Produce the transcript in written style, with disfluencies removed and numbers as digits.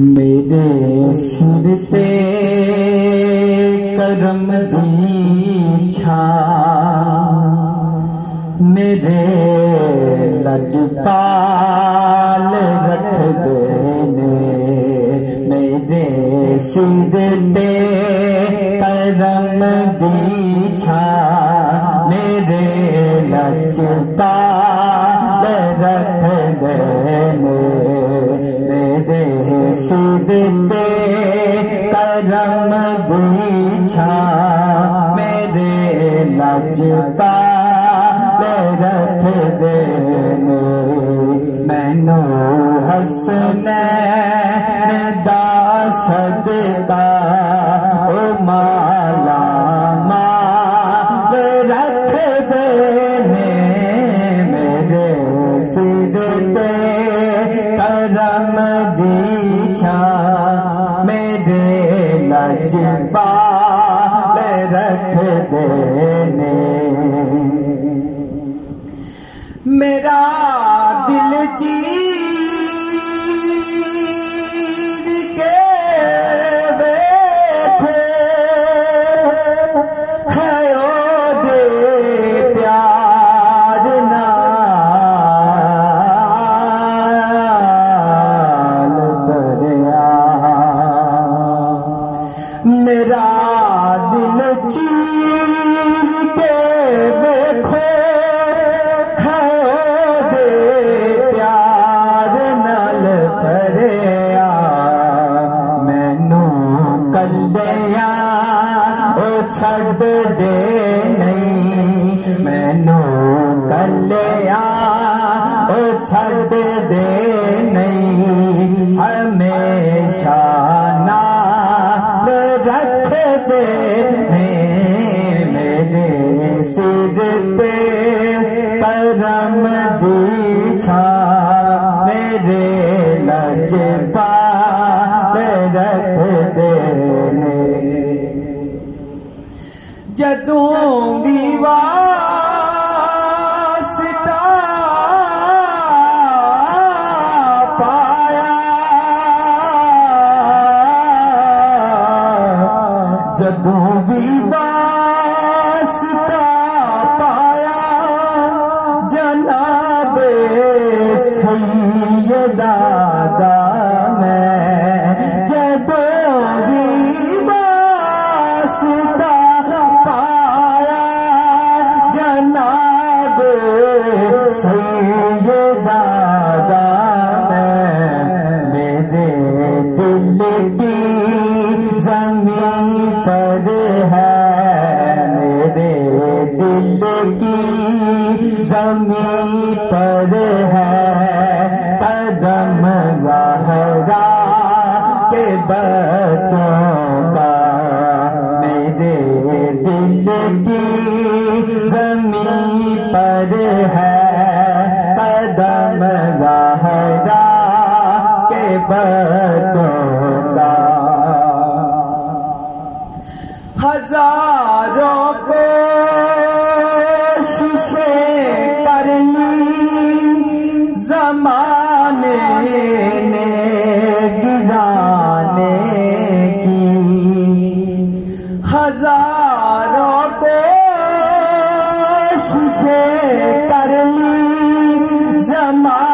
मेरे सिर पे करम दी छा, मेरे लजपाल रख देने। मेरे सिर पे करम दी छा, मेरे लजपाल रख देने। मेरे सिर पे करम दी छा, मेरे लजपाल रख देने। मैनू हसनैन दा सदका ओ माला माल रख देने। मेरे सिर पे करम दी छा, मेरे लजपाल रख देने। मेरा दिल चीर के बैठे है ओ दे प्यार नाल भरिया। मेरा दिल चीर के देखो भरिया। मैनू कल्लिया ओ छड़ दे नहीं, मैनू कल्लिया ओ छड़ दे नहीं। हमेशा नाल रख दे मेरे सिर पे करम दी छा, मेरे लजपाल रख देने। जदों भी वास्ता पाया, जदों भी वास्ता पाया, जनाबे सैयदा दा मैं जदों भी वास्ता पाया, जनाबे सैयदा दा मैं। मेरे दिल की ज़मीं पर है, मेरे दिल की ज़मीं पर है कदम ज़हरा के बच्चों का। मेरे दिल की ज़मीं पर है कदम ज़हरा के बच्चों का। हजारों कोशिशें कर ली ज़माने ने गिराने की, हजारों कोशिशें कर ली ज़माने